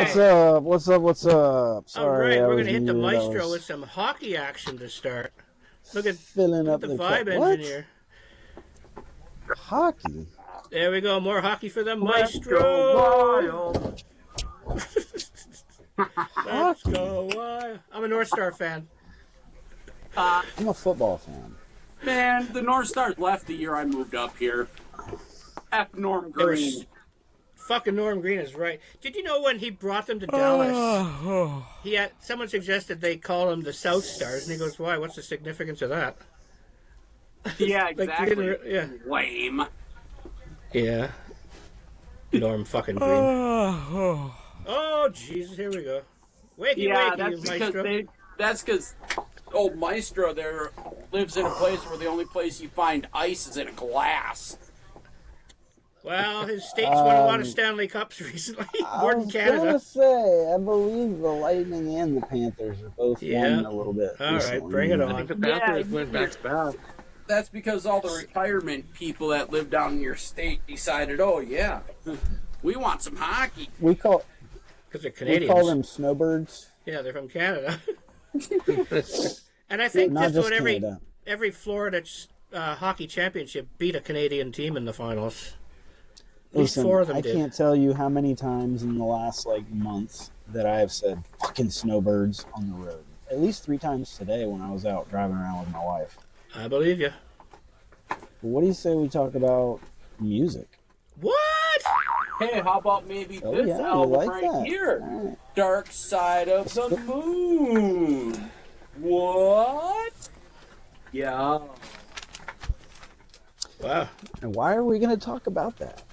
What's up? What's up? What's up? All Sorry, right, I we're was going to hit the muted. I maestro with was some hockey action to start. Look at filling up the the vibe What? engineer. Hockey? There we go. More hockey for the Let's maestro. go wild. Let's Hockey? go wild. I'm a North Star fan. I'm a football fan. Man, the North Stars left the year I moved up here. F. Norm They were Green. fucking Norm Green is right. Did you know when he brought them to Dallas, someone suggested they call them the South Stars, and he goes, "Why? What's the significance of that?" Yeah, Like, he exactly. didn't yeah. Lame. Yeah. Norm fucking Green. Oh, Jesus, here we go. Wakey, Yeah, wakey, maestro. that's because old Maestro there lives in a place where the only place you find ice is in a glass. Well, his state's won a lot of Stanley Cups recently. More than I was Canada. gonna say, I believe the Lightning and the Panthers are both Yeah. winning a little bit. All right, recently. bring it I think on. the Panthers went back to back. That's because all the retirement people that live down in your state decided, oh yeah, we want some hockey. We call Because they're we Canadians. call them snowbirds. Yeah, they're from Canada. And I think Not just just about Canada. every Florida hockey championship beat a Canadian team in the finals. At least Listen, four of them I did. can't tell you how many times in the last month that I have said "fucking snowbirds" on the road. At least 3 times today when I was out driving around with my wife. I believe you. But what do you say we talk about music? What? Hey, how about maybe Oh, this yeah, you album like right that. here? All right. Dark Side of the Moon. What? Yeah. Wow. And why are we going to talk about that?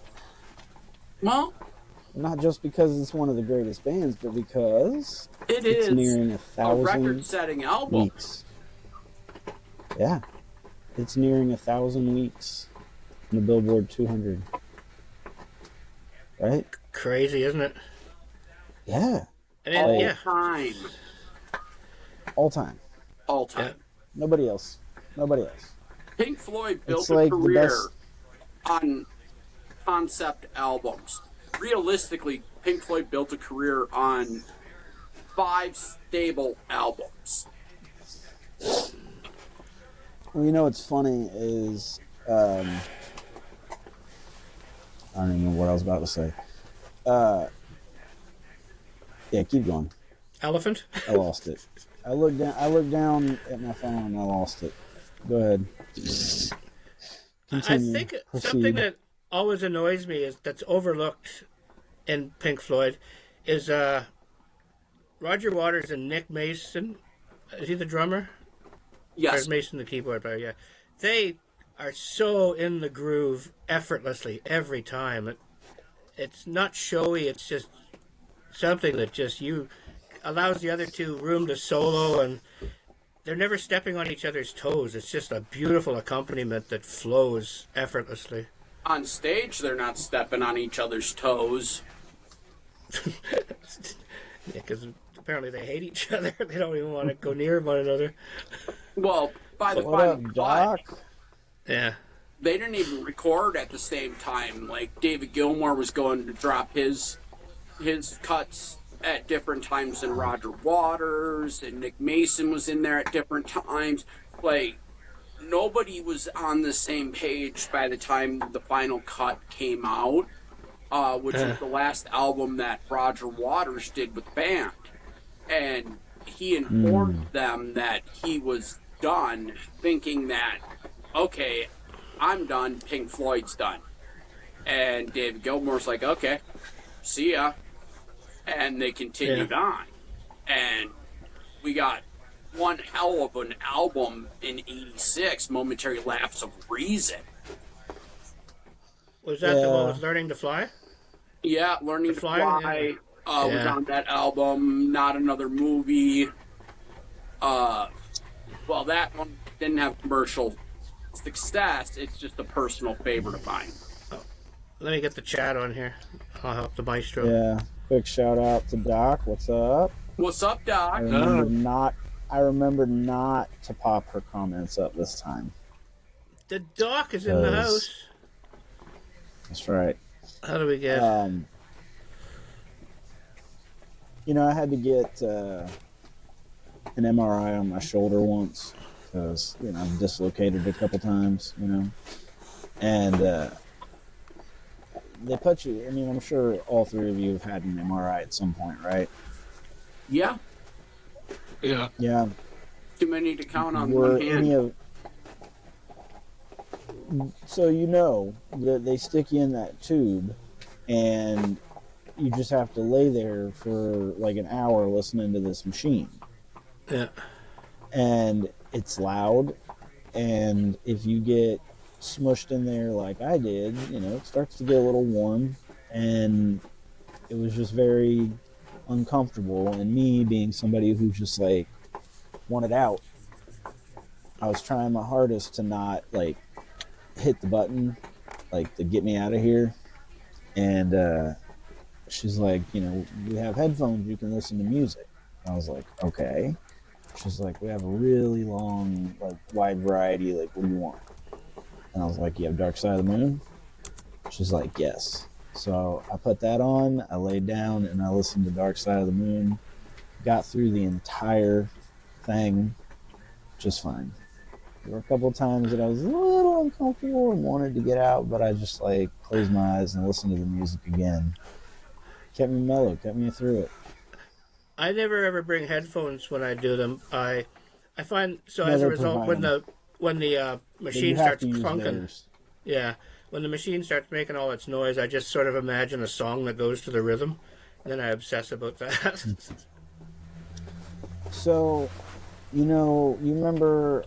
Well, Not just because it's one of the greatest bands, but because it it's is nearing a 1,000 record-setting album. weeks. Yeah, it's nearing 1,000 weeks in the Billboard 200. Right? Crazy, isn't it? Yeah, And Oh. yeah. Time. all time. All time. Nobody else. Nobody else. Pink Floyd built It's a like the career best- on concept albums. Realistically, Pink Floyd built a career on 5 stable albums. Well, you know what's funny is I don't even know what I was about to say. Yeah, keep going. Elephant? I lost it. I looked down at my phone and I lost it. Go ahead. Continue. I think Proceed. something that always annoys me is that's overlooked in Pink Floyd is Roger Waters and Nick Mason. Is he the drummer? Yes. Or Mason the keyboard player, yeah. They are so in the groove effortlessly every time. It's not showy, it's just something that just allows the other two room to solo, and they're never stepping on each other's toes. It's just a beautiful accompaniment that flows effortlessly. On stage, they're not stepping on each other's toes. Yeah, because apparently they hate each other. They don't even want to go near one another. Well, by the What final up, cut, Doc? Yeah. they didn't even record at the same time. Like, David Gilmour was going to drop his cuts at different times than Roger Waters, and Nick Mason was in there at different times. Like, nobody was on the same page by the time the final cut came out, which was the last album that Roger Waters did with the band. And he informed them that he was done, thinking that, okay, I'm done, Pink Floyd's done. And David Gilmour's like, okay, see ya. And they continued on. And we got one hell of an album in '86, Momentary Lapse of Reason. Was that the Yeah. one with Learning to Fly? Yeah, Learning to Fly, Fly was Yeah. on that album. Not Another Movie. Well, that one didn't have commercial success. It's just a personal favorite of mine. Let me get the chat on here. I'll help the maestro. Yeah. Quick shout out to Doc. What's up? What's up, Doc? I remembered not to pop her comments up this time. The doc is in the house. That's right. How do we get... I had to get an MRI on my shoulder once because I've dislocated a couple times. And they put you. I mean, I'm sure all three of you have had an MRI at some point, right? Yeah. Yeah. Yeah. Too many to count on Were one hand. any of so that they stick you in that tube, and you just have to lay there for like an hour listening to this machine. Yeah. And it's loud, and if you get smushed in there like I did, it starts to get a little warm, and it was just very uncomfortable. And me being somebody who just like wanted out, I was trying my hardest to not like hit the button like to get me out of here. And she's like, we have headphones, you can listen to music. I was like, okay. She's like, we have a really long, like, wide variety. Like, what do you want? And I was like, you have Dark Side of the Moon? She's like, yes. So I put that on, I laid down, and I listened to Dark Side of the Moon. Got through the entire thing just fine. There were a couple of times that I was a little uncomfortable and wanted to get out, but I just, like, closed my eyes and listened to the music again. Kept me mellow, kept me through it. I never ever bring headphones when I do them. I find so No, as a they're result provided. when the But machine you have starts to use clunking, theirs. yeah, when the machine starts making all its noise, I just sort of imagine a song that goes to the rhythm, and then I obsess about that. So, you remember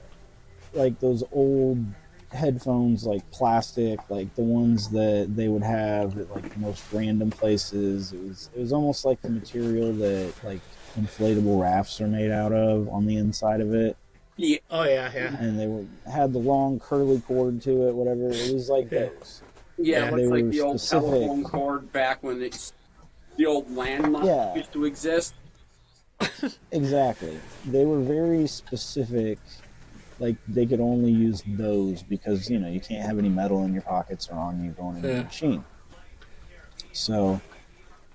like those old headphones, like plastic, like the ones that they would have at like the most random places. It was almost like the material that like inflatable rafts are made out of on the inside of it. Yeah. Oh yeah, yeah. And they had the long curly cord to it, whatever. It was like Yeah. those. Yeah, it They looks like were the old specific. telephone cord back when the old landline Yeah. used to exist. Exactly. They were very specific. Like, they could only use those because, you can't have any metal in your pockets or on you going into the Yeah. machine. So,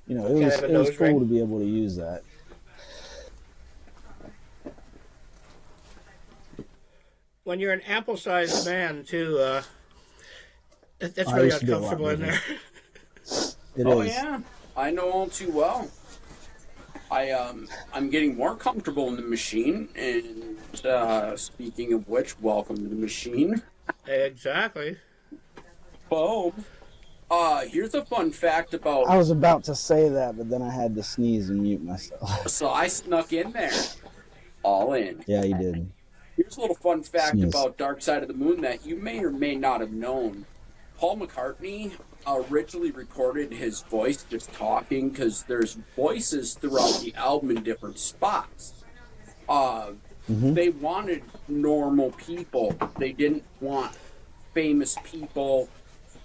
it Can't was have a it was nose cool ring? to be able to use that. When you're an ample-sized man too, that's I really used to be a lot uncomfortable in bigger. there. It Oh is. yeah, I know all too well. I'm getting more comfortable in the machine, and speaking of which, welcome to the machine. Exactly. Boom. Here's a fun fact I about. was about to say that, but then I had to sneeze and mute myself. So I snuck in there, all in. Yeah, you did. Here's a little fun fact Sneeze. about Dark Side of the Moon that you may or may not have known. Paul McCartney originally recorded his voice just talking because there's voices throughout the album in different spots. They wanted normal people. They didn't want famous people.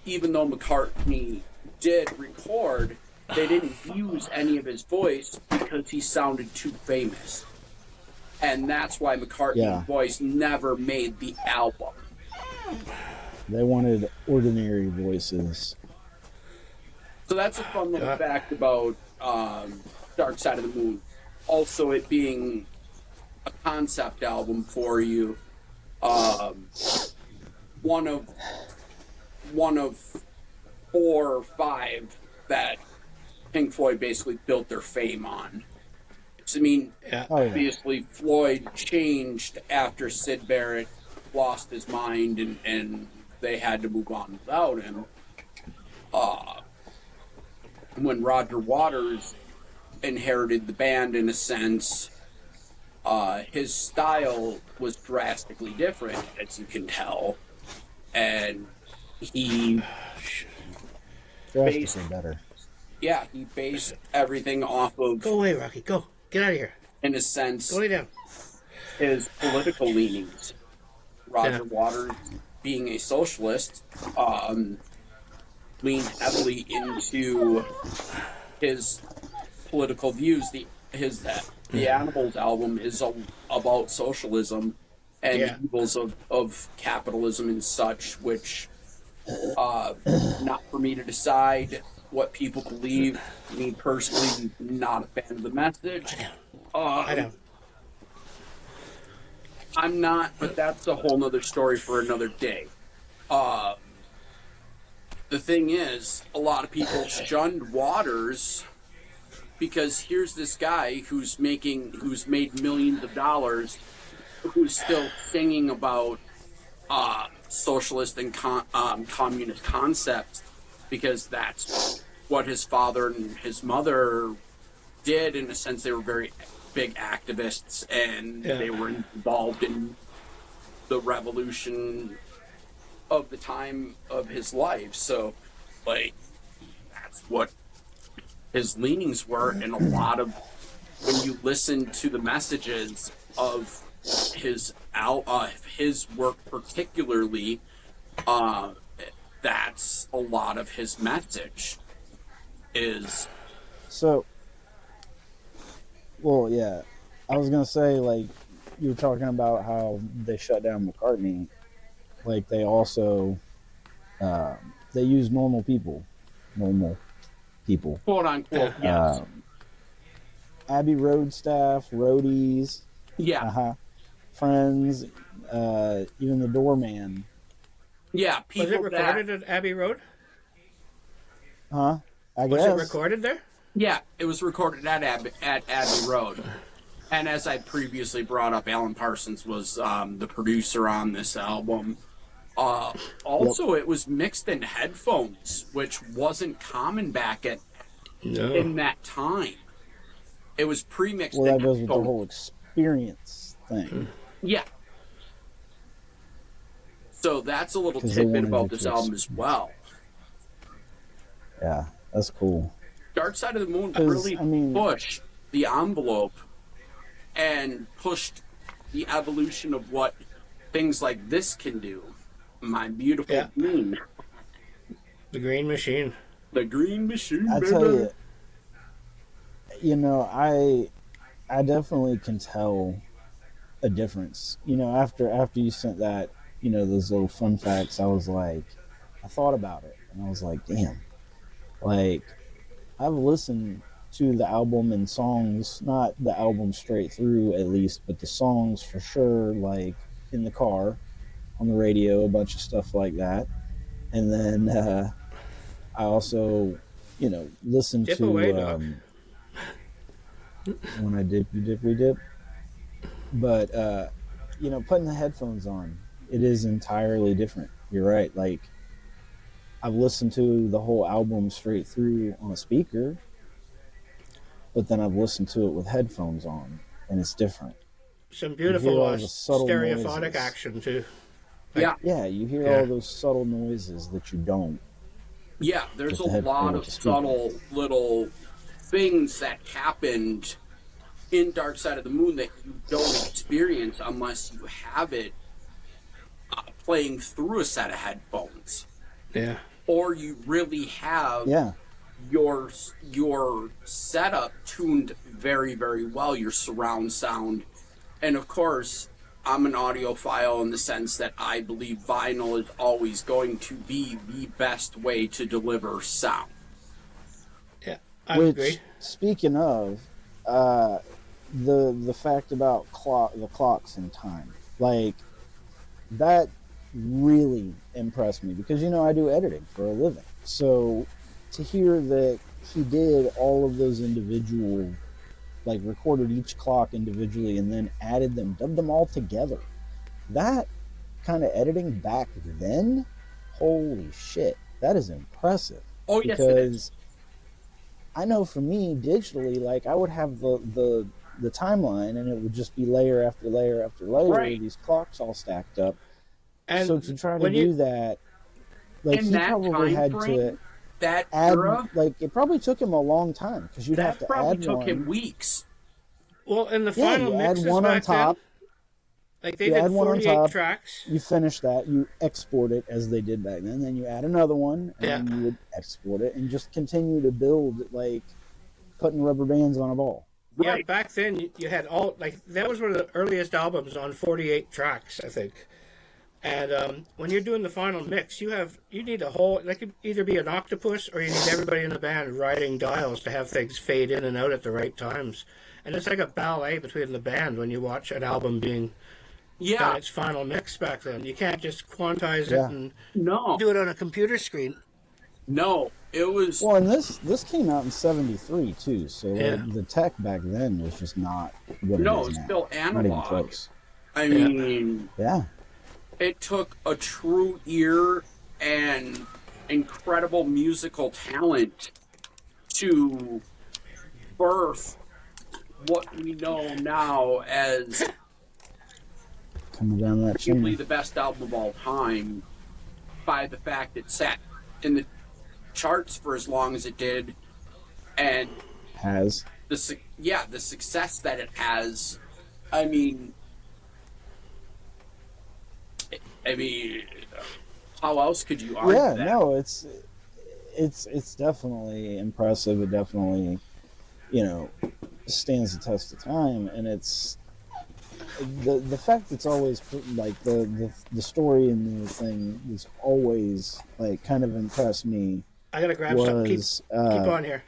Even though McCartney did record, they didn't use any of his voice because he sounded too famous. And that's why McCartney's Yeah. voice never made the album. They wanted ordinary voices. So that's a fun little fact about Dark Side of the Moon. Also, it being a concept album for you. One of 4 or 5 that Pink Floyd basically built their fame on. I mean, Yeah. Oh, yeah. obviously Floyd changed after Sid Barrett lost his mind and they had to move on without him. When Roger Waters inherited the band, in a sense, his style was drastically different, as you can tell. And he Drastically better. he based everything off of, Go away, Rocky. Go. Get out of here. in a sense, Go lay down. his political leanings. Roger Yeah. Waters, being a socialist, leaned heavily into his political views. The Animals album is about socialism and Yeah. evils of capitalism and such, which not for me to decide what people believe. Me personally, not a fan of the message. I know. I'm not, but that's a whole nother story for another day. The thing is, a lot of people shunned Waters because here's this guy who's made millions of dollars, who's still singing about socialist and communist concepts, because that's what his father and his mother did. In a sense, they were very big activists, and they were involved in the revolution of the time of his life. So, like, that's what his leanings were. And a lot of, when you listen to the messages of his work particularly, that's a lot of his message is. So, well, yeah, I was gonna say, like, you were talking about how they shut down McCartney. Like, they also they use normal people, Quote unquote, yes. Abbey Road staff, roadies, Yeah. Friends, even the doorman. Yeah, Was people it recorded at Abbey Road? I Was guess. it recorded there? Yeah, it was recorded at Abbey Road. And as I previously brought up, Alan Parsons was the producer on this album. Also, It was mixed in headphones, which wasn't common back in that time. It was pre-mixed Well, in that goes with headphones. the whole experience thing. Yeah. So that's a little 'Cause they tidbit wanted about it this to album as well. Yeah, that's cool. Dark Side of the Moon 'Cause, really I mean- pushed the envelope and pushed the evolution of what things like this can do. My Beautiful Green. The Green Machine. The Green Machine, I baby. tell you, I definitely can tell a difference. After you sent that, those little fun facts, I was like, I thought about it, and I was like, damn, like, I've listened to the album and songs, not the album straight through at least, but the songs for sure, like in the car, on the radio, a bunch of stuff like that. And then I also, listened Dip to away, dog. when I dip. But putting the headphones on, it is entirely different. You're right. Like, I've listened to the whole album straight through on a speaker, but then I've listened to it with headphones on, and it's different. Some You beautiful hear all the subtle stereophonic noises. action, too. Yeah, Yeah, you hear Yeah. all those subtle noises that you don't. yeah. There's With the a headphone lot with of the speaker. subtle little things that happened in Dark Side of the Moon that you don't experience unless you have it playing through a set of headphones, Yeah. or you really have Yeah. your setup tuned very, very well, your surround sound. And of course, I'm an audiophile in the sense that I believe vinyl is always going to be the best way to deliver sound. Yeah. I Which, agree. speaking of, the fact about the clocks and time, like, that really impressed me because I do editing for a living. So to hear that he did all of those individual, like, recorded each clock individually and then added them, dubbed them all together, that kind of editing back then, holy shit, that is impressive. Oh, yes, it is. Because I know for me, digitally, like, I would have the timeline, and it would just be layer after layer after layer, Right. these clocks all stacked up. And So to try to when do you- that, like, In he that probably time had frame, to that add, era, like, it probably took him a long time because you'd have that to probably add took one. him weeks. Well, in the Yeah, final you add mixes one on back top. then, like, they You did add one on 48 top. tracks. You finish that, you export it as they did back then you add another one, and then you would export it and just continue to build, like putting rubber bands on a ball. Yeah, Right. back then you had all, like, that was one of the earliest albums on 48 tracks, I think. And when you're doing the final mix, you need a whole. That could either be an octopus or you need everybody in the band writing dials to have things fade in and out at the right times. And it's like a ballet between the band when you watch an album being done its final mix back then. You can't just quantize it and do it on a computer screen. No, it was. Well, and this came out in '73 too, so the tech back then was just not what it is it's now. still analog. Not even close. I mean, yeah. It took a true ear and incredible musical talent to birth what we know now as Coming down that arguably chimney. the best album of all time, by the fact it sat in the charts for as long as it did, and Has. the success that it has. I mean, how else could you argue that? No, it's definitely impressive. It definitely, stands the test of time, and it's the fact it's always like the story in the thing was always like kind of impressed me. I gotta grab something. Keep on here.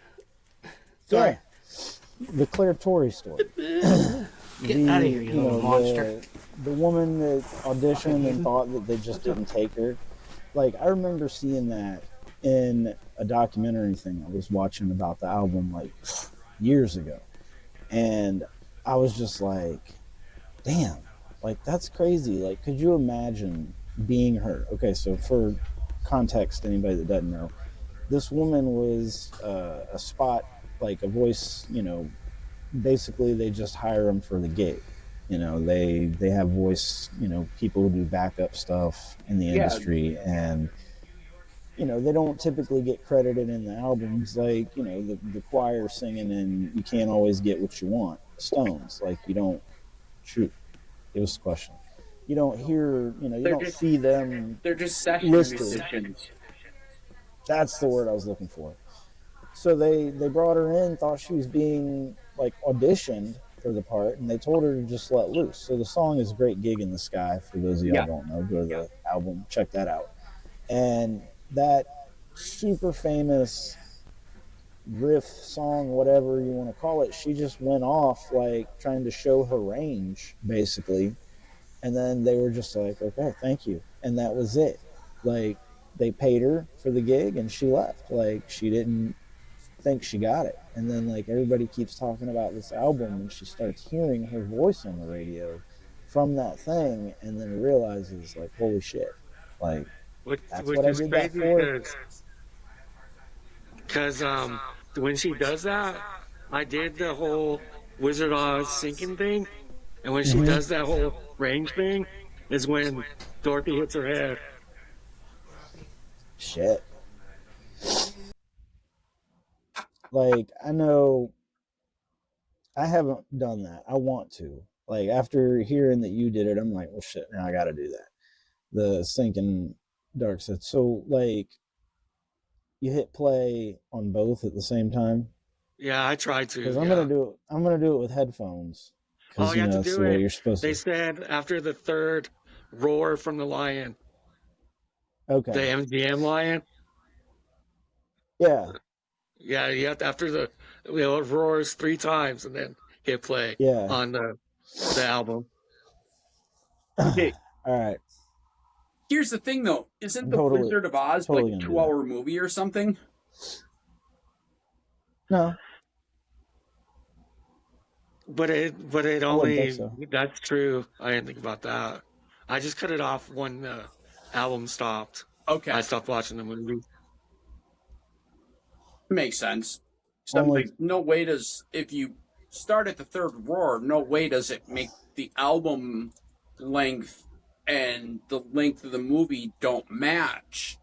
Sorry. Yeah, the Claire Torrey story. Get out of here, you little monster. The woman that auditioned and thought that they just didn't take her. Like, I remember seeing that in a documentary thing I was watching about the album like years ago. And I was just like, damn, like that's crazy. Like, could you imagine being her? Okay, so for context, anybody that doesn't know, this woman was a spot, like a voice, basically they just hire them for the gig. They have voice, people who do backup stuff in the industry, and they don't typically get credited in the albums, like the choir singing and You Can't Always Get What You Want, Stones. Like, you don't shoot. It was the question. You don't hear, you don't see them. They're just session listed. musicians. That's the word I was looking for. So they brought her in, thought she was being like auditioned for the part, and they told her to just let loose. So the song is Great Gig in the Sky. For those of y'all who don't know, go to the album, check that out. And that super famous riff song, whatever you want to call it, she just went off like trying to show her range, basically. And then they were just like, okay, thank you. And that was it. Like, they paid her for the gig and she left. Like, she didn't think she got it. And then like everybody keeps talking about this album, and she starts hearing her voice on the radio from that thing, and then realizes like, holy shit, like that's which what I is did that crazy for. Because when she does that, I did the whole Wizard of Oz sinking thing, and when she does that whole range thing is when Dorothy hits her head. Shit. Like, I know I haven't done that. I want to. Like, after hearing that you did it, I'm like, well, shit, now I got to do that. The sinking dark side. So, like, you hit play on both at the same time? Yeah, I tried to. Because I'm gonna do it with headphones. Oh, you have to that's do the way it. you're supposed They to. said after the third roar from the lion, Okay. the MGM lion. Yeah. Yeah, you have to, after it roars 3 times and then hit play on the album. Okay. All right. Here's the thing, though. Isn't the Totally- Wizard of Oz totally like a gonna do that. 2-hour movie or something? No. But it wouldn't only, think so. that's true. I didn't think about that. I just cut it off when the album stopped. Okay. I stopped watching the movie. Makes sense. Only- Something. No way does, if you start at the third roar, no way does it make the album length and the length of the movie don't match.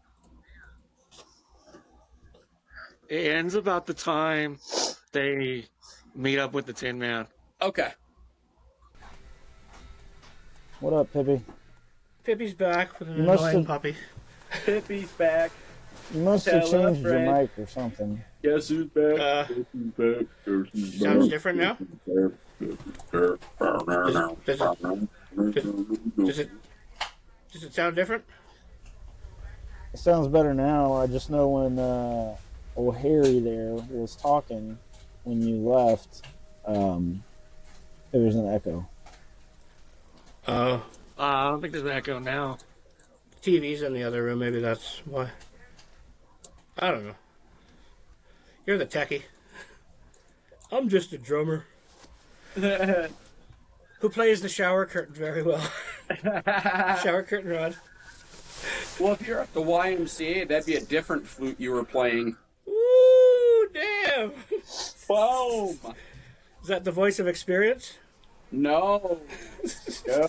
It ends about the time they meet up with the Tin Man. Okay. What up, Pippi? Pippi's back with an You must annoying have- puppy. Pippi's back. You must have Tell a changed your friend. mic or something. Guess who's back? Uh, Guess who's back? Guess who's Sounds back? different now? Does it Does it sound different? It sounds better now. I just know when old Harry there was talking when you left, there was an echo. Oh, I don't think there's an echo now. TV's in the other room. Maybe that's why. I don't know. You're the techie. I'm just a drummer who plays the shower curtain very well. Shower curtain rod. Well, if you're at the YMCA, that'd be a different flute you were playing. Ooh, damn! Boom! Is that the voice of experience? No. No.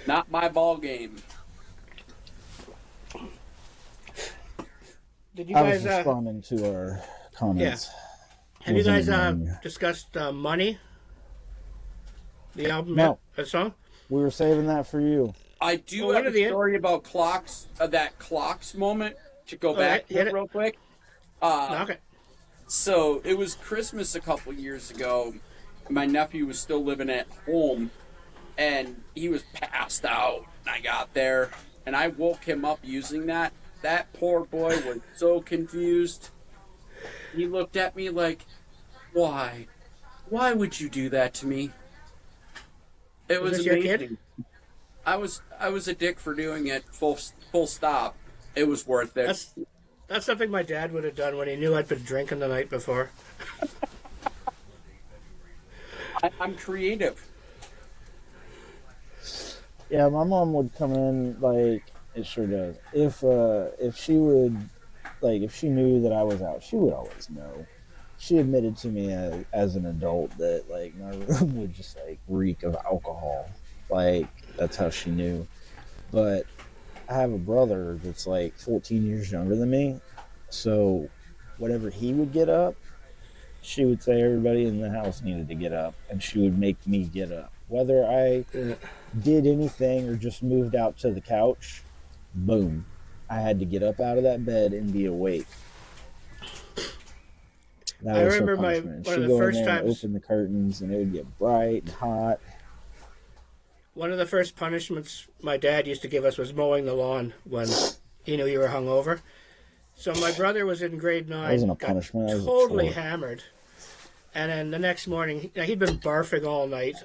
Not my ball game. Did you I was guys? responding to our comments. Have you guys Wasn't ignoring you. discussed Money? The album, No. a song? We were saving that for you. I do Well, have one of the- a story about clocks, that clocks moment to go Oh, back hit to it. real quick. Okay. So it was Christmas a couple years ago. My nephew was still living at home, and he was passed out. I got there, and I woke him up using that. That poor boy was so confused. He looked at me like, "Why? Why would you do that to me?" It Was was this your amazing. kid? I was a dick for doing it. Full stop. It was worth it. That's something my dad would have done when he knew I'd been drinking the night before. I'm creative. Yeah, my mom would come in like it sure does. If she would, like, if she knew that I was out, she would always know. She admitted to me as an adult that like my room would just like reek of alcohol. Like that's how she knew. But I have a brother that's like 14 years younger than me, so whatever he would get up, she would say everybody in the house needed to get up, and she would make me get up. Whether I did anything or just moved out to the couch, boom, I had to get up out of that bed and be awake. That I was her remember punishment. one She'd of the go in first there and times- open the curtains, and it would get bright and hot. One of the first punishments my dad used to give us was mowing the lawn when he knew you were hungover. So my brother was in grade 9. That wasn't a got punishment. That was a totally chore. hammered. And then the next morning, he'd been barfing all night.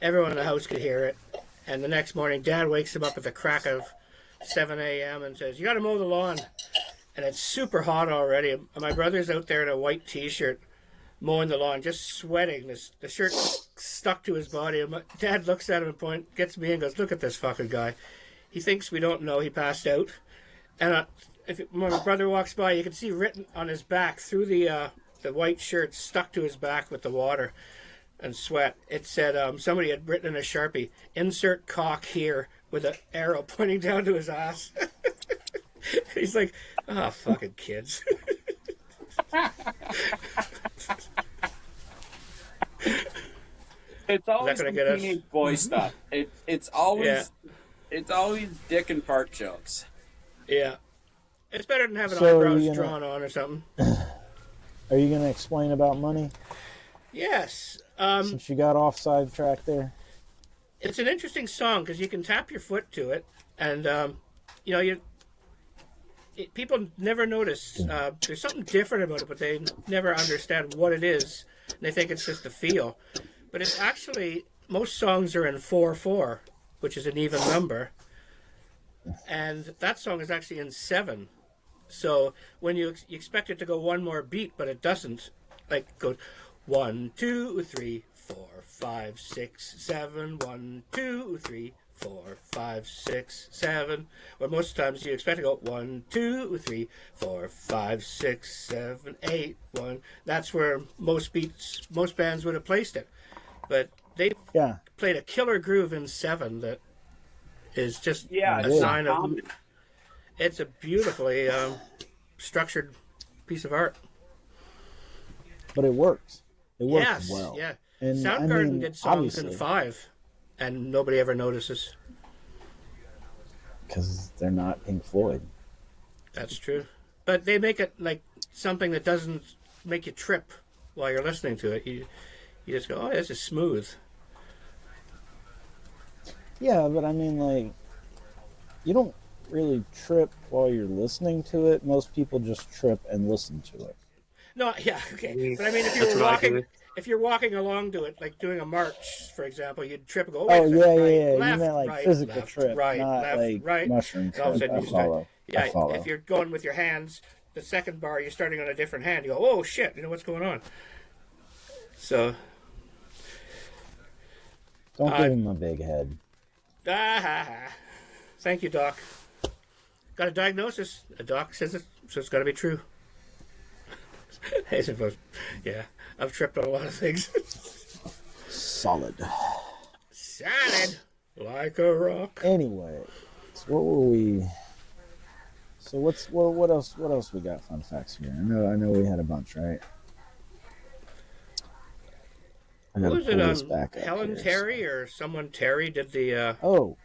Everyone in the house could hear it. And the next morning, Dad wakes him up at the crack of 7 a.m. and says, "You got to mow the lawn." And it's super hot already. And my brother's out there in a white T-shirt mowing the lawn, just sweating. The shirt stuck to his body. And my dad looks at him and gets me and goes, "Look at this fucking guy. He thinks we don't know he passed out." And when my brother walks by, you can see written on his back through the white shirt stuck to his back with the water and sweat. It said somebody had written in a Sharpie, "Insert cock here," with an arrow pointing down to his ass. He's like, "Ah, fucking kids." It's always gonna the get us? teenage boy stuff. It's always Yeah. it's always dick and fart jokes. Yeah. It's better than having So eyebrows you gonna- drawn on or something. Are you going to explain about money Yes. since you got off sidetrack there? It's an interesting song because you can tap your foot to it, and people never notice. There's something different about it, but they never understand what it is. And they think it's just a feel, but it's actually most songs are in 4/4, which is an even number, and that song is actually in 7. So when you expect it to go one more beat, but it doesn't. Like it goes 1, 2, 3, 4, 5, 6, 7. 1, 2, 3, 4, 5, 6, 7. Where most times you expect to go 1, 2, 3, 4, 5, 6, 7, 8, 1. That's where most bands would have placed it. But they Yeah. played a killer groove in 7 that is just Yeah, a it's sign not of. common. It's a beautifully structured piece of art. But it works. It works Yes, well. yeah. And Soundgarden I mean, did songs in obviously, 5, and nobody ever notices. because they're not Pink Floyd. That's true. But they make it like something that doesn't make you trip while you're listening to it. You just go, "Oh, this is smooth." Yeah, but I mean, like, you don't really trip while you're listening to it. Most people just trip and listen to it. No, yeah, okay. But I mean, That's what I do. if you're walking along to it, like doing a march, for example, you'd trip and go, oh, Oh, wait a yeah, second, yeah, right, yeah. You left, meant like right, physical left, trip, right, not left, like right. mushroom And all of a trip. sudden I you start, follow. yeah, I follow. if you're going with your hands, the second bar, you're starting on a different hand. You go, oh, shit, you know what's going on. So, Don't give him a big head. Thank you, Doc. Got a diagnosis. A doc says it, so it's got to be true. I suppose. Yeah, I've tripped on a lot of things. Solid. Solid, like a rock. Anyway, so what were we? So what else? What else we got? Fun facts here. I know we had a bunch, right? I What gotta was pull it this on back up Helen here. Terry or someone Terry did the? Oh,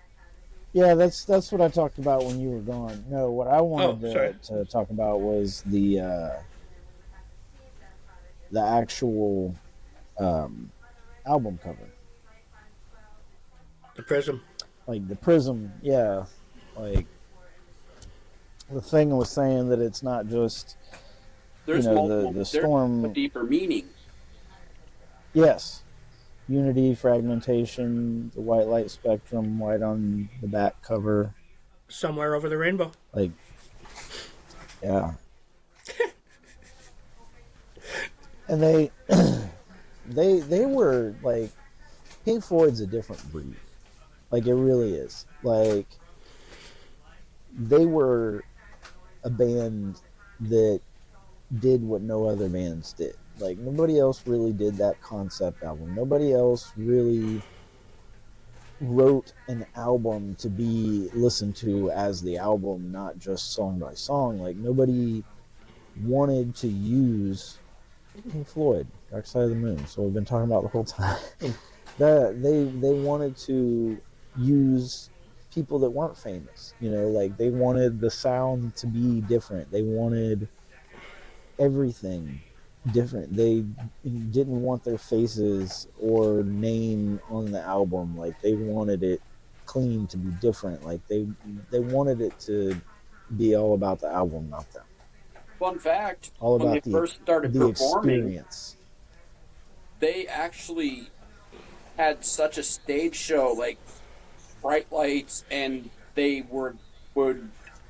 yeah, that's what I talked about when you were gone. No, what I wanted to talk about was the actual album cover, The Prism. like the prism. Yeah, like the thing was saying that it's not just There's multiple. the storm. There's a deeper meaning. Yes, unity, fragmentation, the white light spectrum, white on the back cover. Somewhere over the rainbow. Like, yeah. And they were like, Pink Floyd's a different breed. Like, it really is. Like, they were a band that did what no other bands did. Like, nobody else really did that concept album. Nobody else really wrote an album to be listened to as the album, not just song by song. Like, nobody wanted to use Pink Floyd, Dark Side of the Moon. So we've been talking about the whole time. They wanted to use people that weren't famous. You know, like, they wanted the sound to be different. They wanted everything different. They didn't want their faces or name on the album. Like, they wanted it clean to be different. Like, they wanted it to be all about the album, not them. Fun fact: All when about they first started the performing, experience. they actually had such a stage show, like bright lights, and they would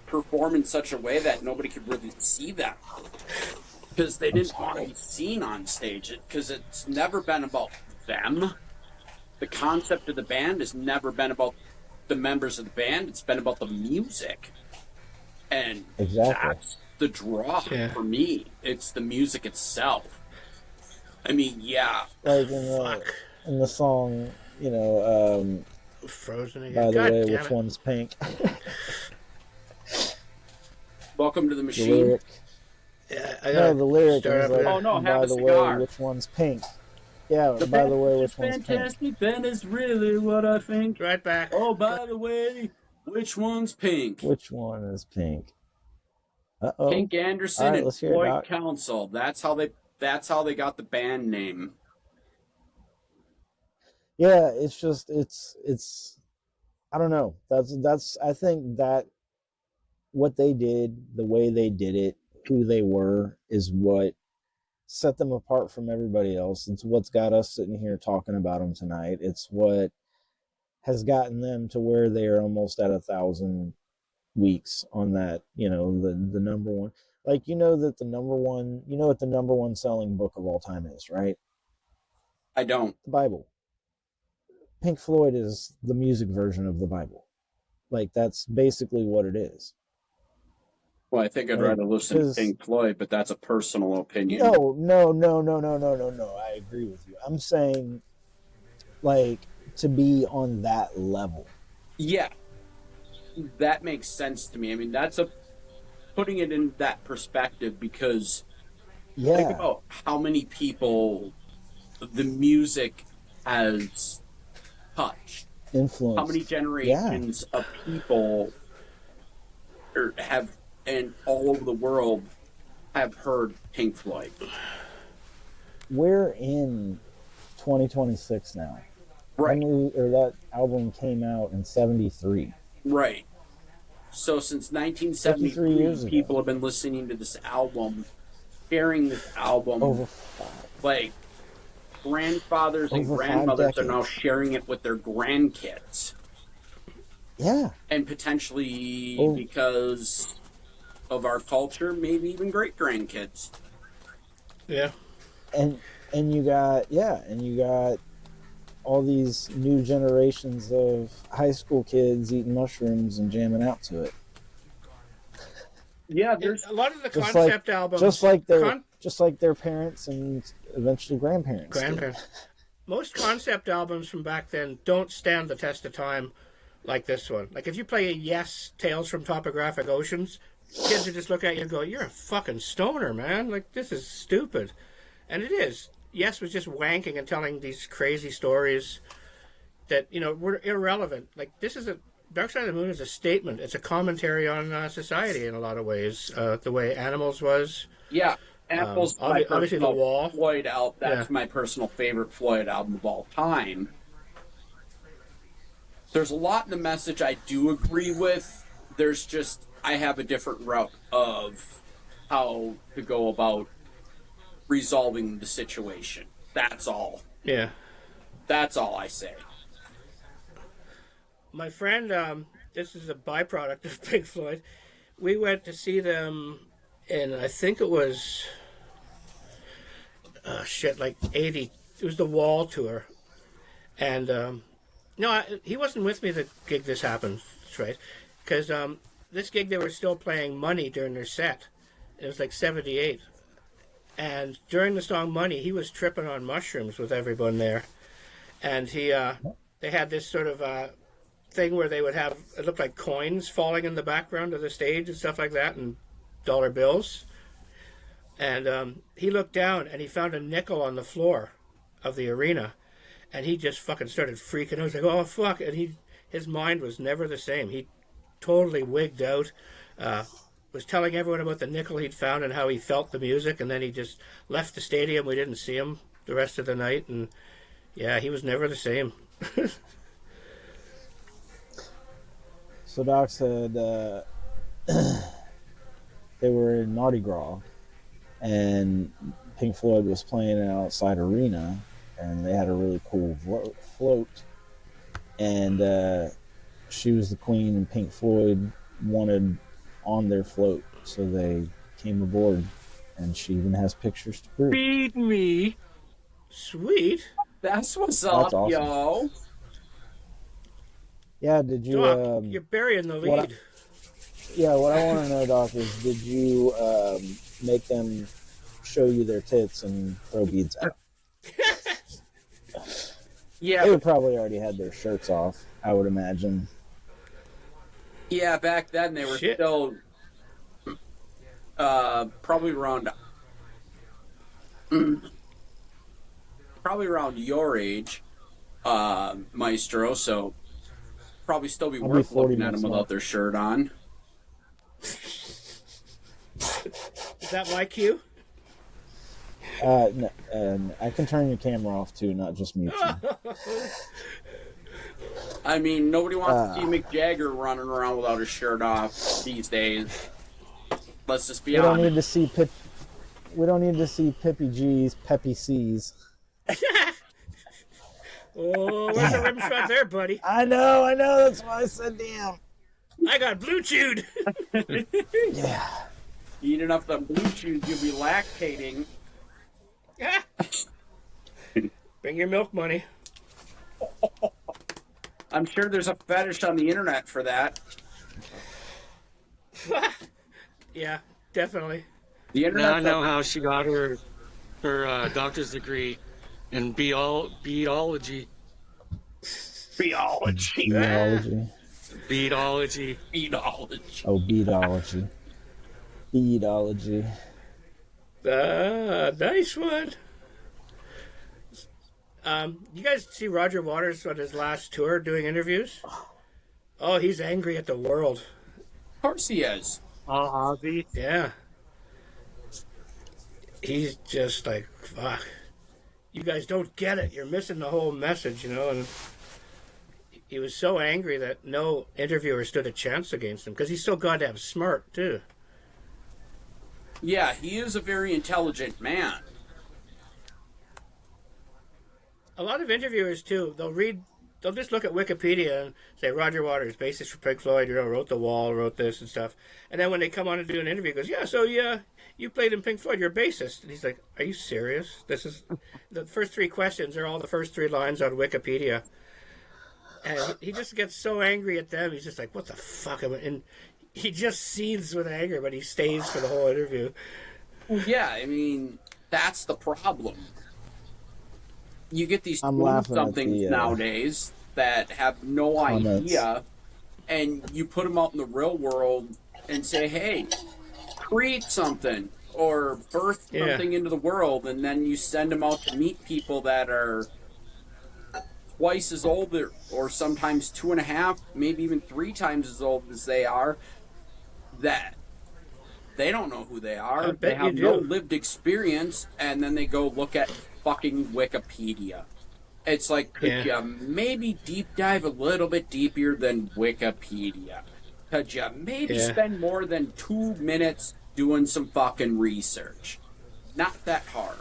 perform in such a way that nobody could really see them because they didn't want to be seen on stage. Because it's never been about them. The concept of the band has never been about the members of the band. It's been about the music, and Exactly. that's the draw Yeah. for me. It's the music itself. I mean, yeah. Like Fuck. in the song, you know, Frozen again. by the God way, damn which it. one's pink? Welcome to the The Machine. lyric. Yeah, I No, gotta the lyric start is up like, there. Oh, no, have by a the cigar. way, which one's pink? Yeah, by the way, which one's pink? Fantastic band is really what I think. Right back. Oh, by the way, which one's pink? Which one is pink? Uh-oh. Pink Anderson All right, and let's hear it, Floyd Doc. Council. That's how they got the band name. Yeah, it's just it's I don't know. That's I think that what they did, the way they did it, who they were, is what set them apart from everybody else. It's what's got us sitting here talking about them tonight. It's what has gotten them to where they are almost at 1,000 weeks on that, you know, the number one. Like, you know that the number one, you know what the number one selling book of all time is, right? I don't. The Bible. Pink Floyd is the music version of the Bible. Like, that's basically what it is. Well, I think I'd Like, rather listen to 'cause- Pink Floyd, but that's a personal opinion. No. I agree with you. I'm saying, like, to be on that level. Yeah, that makes sense to me. I mean, that's putting it in that perspective, because think Yeah, about how many people the music has touched. influence. How many generations of people have, and all over the world, have heard Pink Floyd? We're in 2026 now. Right. That album came out in '73. Right. So since 53 years 1973, ago. people have been listening to this album, sharing this album. Over Like grandfathers and Over 5 grandmothers are now decades. sharing it with their grandkids, yeah. and potentially Oh. because of our culture, maybe even great grandkids. Yeah. And you got all these new generations of high school kids eating mushrooms and jamming out to it. Yeah, A lot of the Just concept albums, just like their parents and eventually grandparents. did. grandparents. Most concept albums from back then don't stand the test of time like this one. Like if you play a Yes, Tales from Topographic Oceans, kids would just look at you and go, "You're a fucking stoner, man. Like this is stupid," and it is. Yes was just wanking and telling these crazy stories that were irrelevant. Like this is Dark Side of the Moon is a statement. It's a commentary on society in a lot of ways. The way Animals was. yeah. Apple's my obviously The personal Wall. Floyd album. That's Yeah. my personal favorite Floyd album of all time. There's a lot in the message I do agree with. There's just I have a different route of how to go about resolving the situation. That's all. Yeah. That's all I say. My friend, this is a byproduct of Pink Floyd. We went to see them in, I think it was, like 80. It was the Wall tour. And, no, he wasn't with me the gig this happened, that's right. Because this gig, they were still playing Money during their set. It was like 78. And during the song Money, he was tripping on mushrooms with everyone there. And they had this sort of thing where they would have, it looked like coins falling in the background of the stage and stuff like that, and dollar bills. And he looked down and he found a nickel on the floor of the arena, and he just fucking started freaking out. He was like, "Oh fuck!" And his mind was never the same. He totally wigged out. Was telling everyone about the nickel he'd found and how he felt the music, and then he just left the stadium. We didn't see him the rest of the night, and yeah, he was never the same. So Doc said they were in Mardi Gras, and Pink Floyd was playing in an outside arena, and they had a really cool float. And she was the queen, and Pink Floyd wanted on their float, so they came aboard, and she even has pictures to prove. Feed me. Sweet. That's what's up, awesome. yo. Yeah, did you? Doc, you're burying the what lead. What I want to know, Doc, is did you make them show you their tits and throw beads out? Yeah, They would probably already had their shirts off, I would imagine. yeah. Back then they were Shit. still probably around your age, Maestro. So probably still be I'll be worth 40 looking at next them without month. their shirt on. Is that my cue? No, I can turn your camera off too, not just mute you. I mean, nobody wants to see Mick Jagger running around without his shirt off these days. Let's just be We don't honest. need to see We don't need to see Pippi G's, Peppy C's. Oh, where's the rim shot there, buddy? I know. That's why I said damn. I got blue chewed. Yeah. Eat enough of the blue chews, you'll be lactating. Bring your milk money. I'm sure there's a fetish on the internet for that. Yeah, definitely. The Now internet. I know how she got her doctor's degree in beadology. Theology. Beadology. Beadology. Beadology. Oh, beadology. Beadology. Nice one. You guys see Roger Waters on his last tour doing interviews? Oh, he's angry at the world. Of course he is. you guys don't get it. You're missing the whole message, you know. And he was so angry that no interviewer stood a chance against him because he's so goddamn smart too. Yeah, he is a very intelligent man. A lot of interviewers too, they'll just look at Wikipedia and say Roger Waters, bassist for Pink Floyd, you know, wrote The Wall, wrote this and stuff. And then when they come on and do an interview, he goes, you played in Pink Floyd, you're a bassist. And he's like, are you serious? This is the first 3 questions are all the first 3 lines on Wikipedia. And he just gets so angry at them. He's just like, what the fuck? And he just seethes with anger, but he stays for the whole interview. Yeah, I mean, that's the problem. You get these I'm laughing at somethings the, nowadays that have no comments. idea, and you put them out in the real world and say, hey, create something or birth something into the world, and then you send them out to meet people that are twice as old or sometimes 2.5, maybe even 3 times as old as they are, that they don't know who they are. They have no lived experience, and then they go look at fucking Wikipedia. It's like, could you maybe deep dive a little bit deeper than Wikipedia? Could you maybe spend more than 2 minutes doing some fucking research? Not that hard.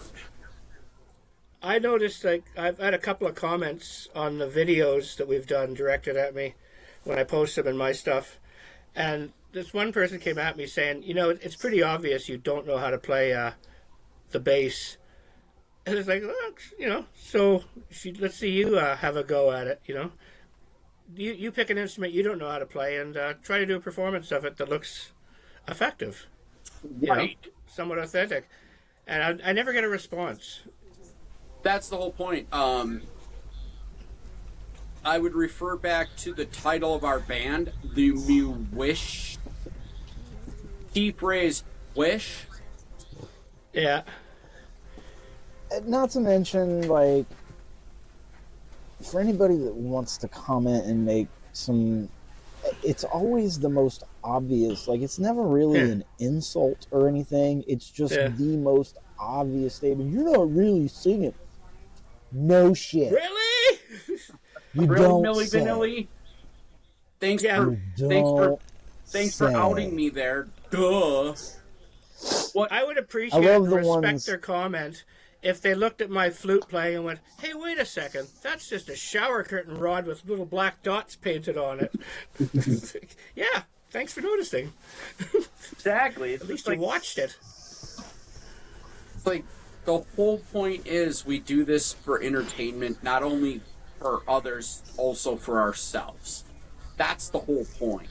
I noticed, like, I've had a couple of comments on the videos that we've done directed at me when I post them in my stuff. And this one person came at me saying, you know, it's pretty obvious you don't know how to play the bass. And it's like, look, you know, so let's see you have a go at it, you know. You pick an instrument you don't know how to play and try to do a performance of it that looks effective. Right. You know, somewhat authentic. And I never get a response. That's the whole point. I would refer back to the title of our band, the Wish. Key phrase, wish. Yeah. Not to mention, like, for anybody that wants to comment and make some, it's always the most obvious. Like, it's never really an insult or anything. It's just the most obvious statement. You're not really singing. No shit. Really? You Really, don't Milli say. Vanilli? Thanks You thanks for say. outing me there. Duh. What? I would appreciate I love and the respect ones- their comment if they looked at my flute playing and went, hey, wait a second, that's just a shower curtain rod with little black dots painted on it. Yeah, thanks for noticing. Exactly. At least you watched it. It's like, the whole point is we do this for entertainment, not only for others, also for ourselves. That's the whole point.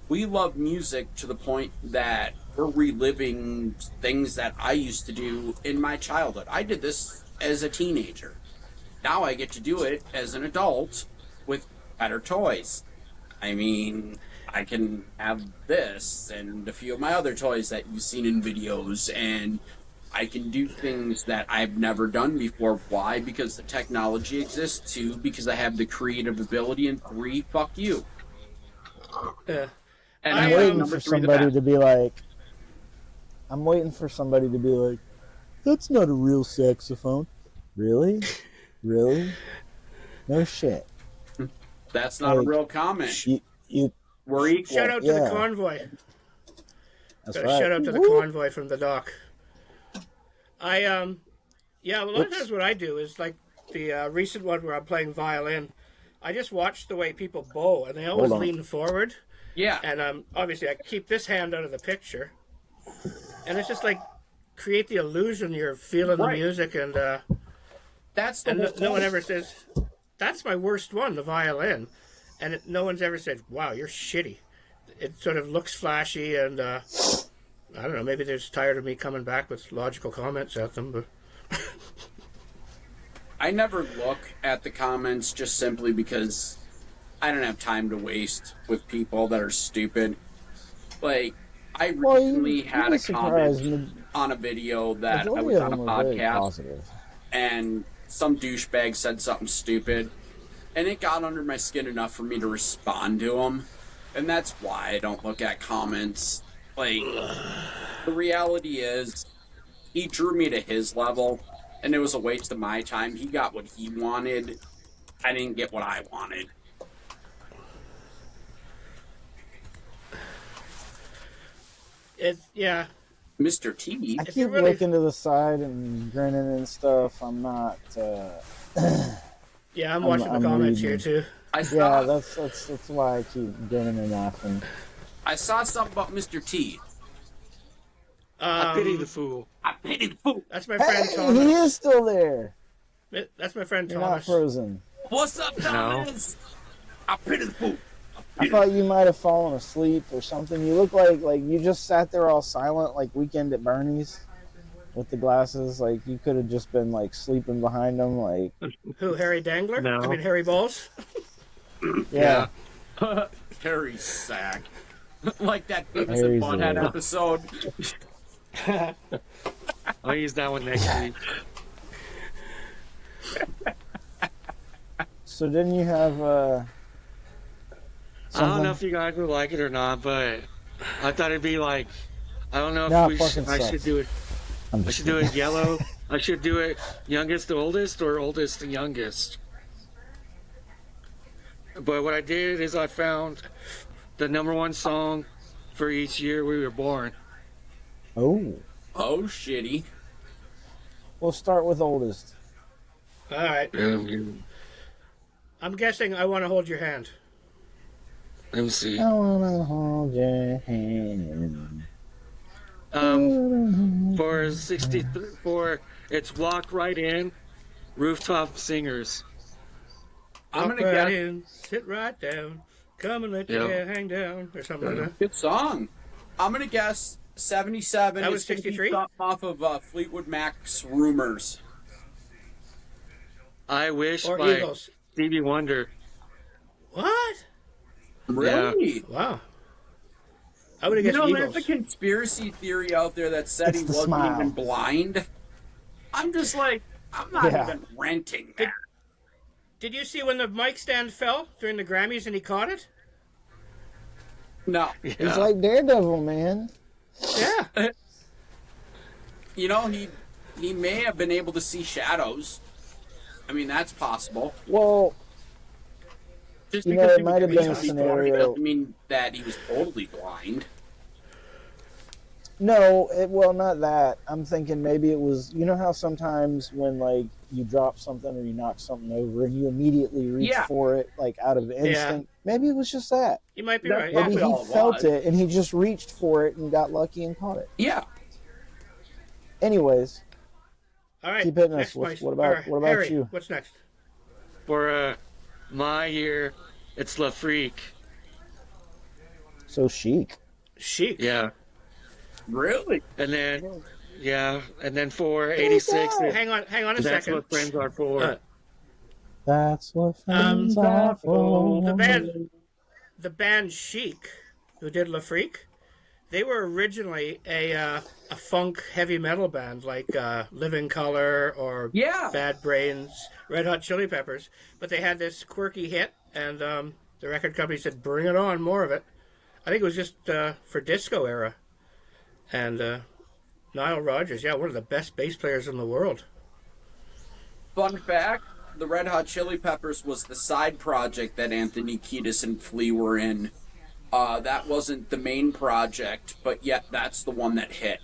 We love music to the point that we're reliving things that I used to do in my childhood. I did this as a teenager. Now I get to do it as an adult with better toys. I mean, I can have this and a few of my other toys that you've seen in videos, and I can do things that I've never done before. Why? Because the technology exists. 2, because I have the creative ability, and 3, fuck you. And I'm I waiting number for 3 the somebody best. to be like, that's not a real saxophone. Really? Really? No shit. That's not a like, real comment. You We're equal. Shout out to the convoy. that's Got a right. shout out to the Woo. convoy from the dock. A lot of times what I do is like the recent one where I'm playing violin. I just watch the way people bow, and they always Hold on. lean forward. Yeah. And obviously I keep this hand out of the picture, and it's just like create the illusion you're feeling the Right. music, and That's the whole no one point. ever says that's my worst one, the violin, and no one's ever said, "Wow, you're shitty." It sort of looks flashy, and I don't know. Maybe they're just tired of me coming back with logical comments at them, but. I never look at the comments just simply because I don't have time to waste with people that are stupid. Like, I recently had a comment on a video that I was on a podcast, and some douchebag said something stupid, and it got under my skin enough for me to respond to him, and that's why I don't look at comments. Like, the reality is, he drew me to his level, and it was a waste of my time. He got what he wanted. I didn't get what I wanted. Yeah. Mr. T. I If keep you really- looking to the side and grinning and stuff. I'm not. Yeah, I'm watching the comments here reading. too. I Yeah, saw, that's why I keep grinning and laughing. I saw something about Mr. T. I pity the fool. I pity the fool. That's my friend Hey, Thomas. he is still there. That's my friend You're not Thomas. frozen. What's up, Thomas? I pity the fool. I thought you might have fallen asleep or something. You look like you just sat there all silent, like Weekend at Bernie's, with the glasses. Like you could have just been like sleeping behind them. Like Who? Harry Dangler? No. I mean Harry Balls. yeah. Harry Sack. Like that Beavis and Harry's Butthead a- episode. I'll use that one next week. So didn't you have I don't know something? if you guys would like it or not, but I thought it'd be like, I don't know if Nah, we fucking I sucks. should do it. I'm I just should do it yellow. I should do it youngest to oldest or oldest to youngest. But what I did is I found the number one song for each year we were born. Oh, Oh, shitty. we'll start with oldest. All right. Let I'm guessing I want to hold your hand. me see. I wanna hold your hand. For 64, it's Walk Right In, Rooftop Singers. I'm Walk gonna right guess. in, sit right down, come and let your Yeah. hair hang down, or something like that. Good song. I'm gonna guess 77. That was is gonna be 63? something off of Fleetwood Mac's Rumors. I Wish Or by Eagles. Stevie Wonder. What? Really? Wow. I would have You guessed know, Eagles. there's a conspiracy theory out there that said It's he the wasn't smile. even blind. I'm just like, I'm not Yeah. even renting that. Did you see when the mic stand fell during the Grammys and he caught it? No. He's like Daredevil, man. Yeah. You know, he may have been able to see shadows. I mean, that's possible. Well, Just You know, because it he might have was been a visually scenario- doesn't mean that he was totally blind. no, well, not that. I'm thinking maybe it was. You know how sometimes when like you drop something or you knock something over and you immediately reach Yeah. for it like out of instinct. Maybe it was just that. You might be That's right. probably Yeah. Maybe all he it felt was. it and he just reached for it and got lucky and caught it. Yeah. Anyways, All right. keep hitting us. next What place. about Harry, you? What's next? For my year, it's La Freak. So chic. Chic. Yeah. Really? And then, and then for 86, that? Hang on a that's second. what friends are for. Uh, That's what friends are for. The band Chic, who did La Freak, they were originally a funk heavy metal band like Living Color or Yeah. Bad Brains, Red Hot Chili Peppers. But they had this quirky hit, and the record company said, "Bring it on, more of it." I think it was just for disco era. And Nile Rodgers, one of the best bass players in the world. Fun fact, the Red Hot Chili Peppers was the side project that Anthony Kiedis and Flea were in. That wasn't the main project, but yet that's the one that hit.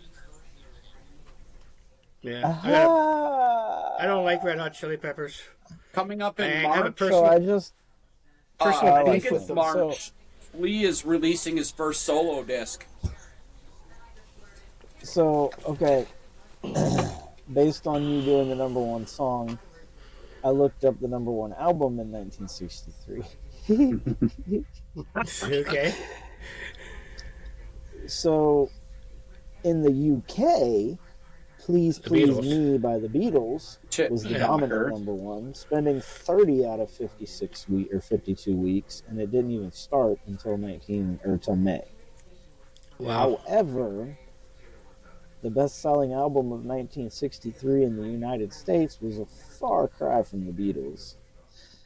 Yeah, Ah. I don't like Red Hot Chili Peppers. Coming up I in have a March, personal. So I just personal I beef think with it's them. March, Flea is releasing his first solo disc. okay. Based on you doing the number one song, I looked up the number one album in 1963. Okay. So, in the UK, Please The Please Beatles. Me by the Beatles Chip was the yeah, dominant heard. number one, spending 30 out of 52 weeks, and it didn't even start until till May. Wow. However, the best-selling album of 1963 in the United States was a far cry from the Beatles.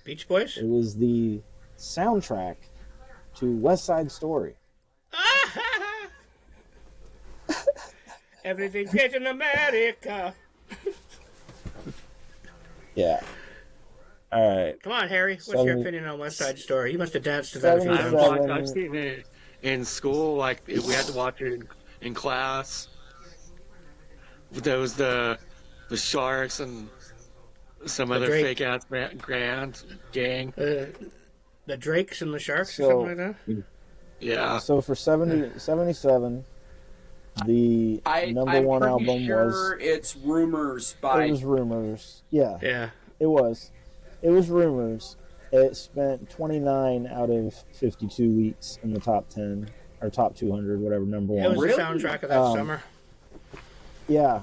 Beach Boys? It was the soundtrack to West Side Story. Everything's getting America. Yeah. All right. Come on, Harry. What's your 70 opinion on West Side Story? You must have danced to that a few I've, times. 77. I've seen it in school. Like we had to watch it in class. There was the sharks and some other Drake. fake ass grand gang. The Drakes and the Sharks or So- something like that? Yeah. So for 77, the I'm number one pretty album sure it's Rumors it by. was Rumors. Yeah, Yeah. it was. It was Rumors. It spent 29 out of 52 weeks in the top 10 or top 200, whatever number It one. was Really? the soundtrack of that summer. Yeah.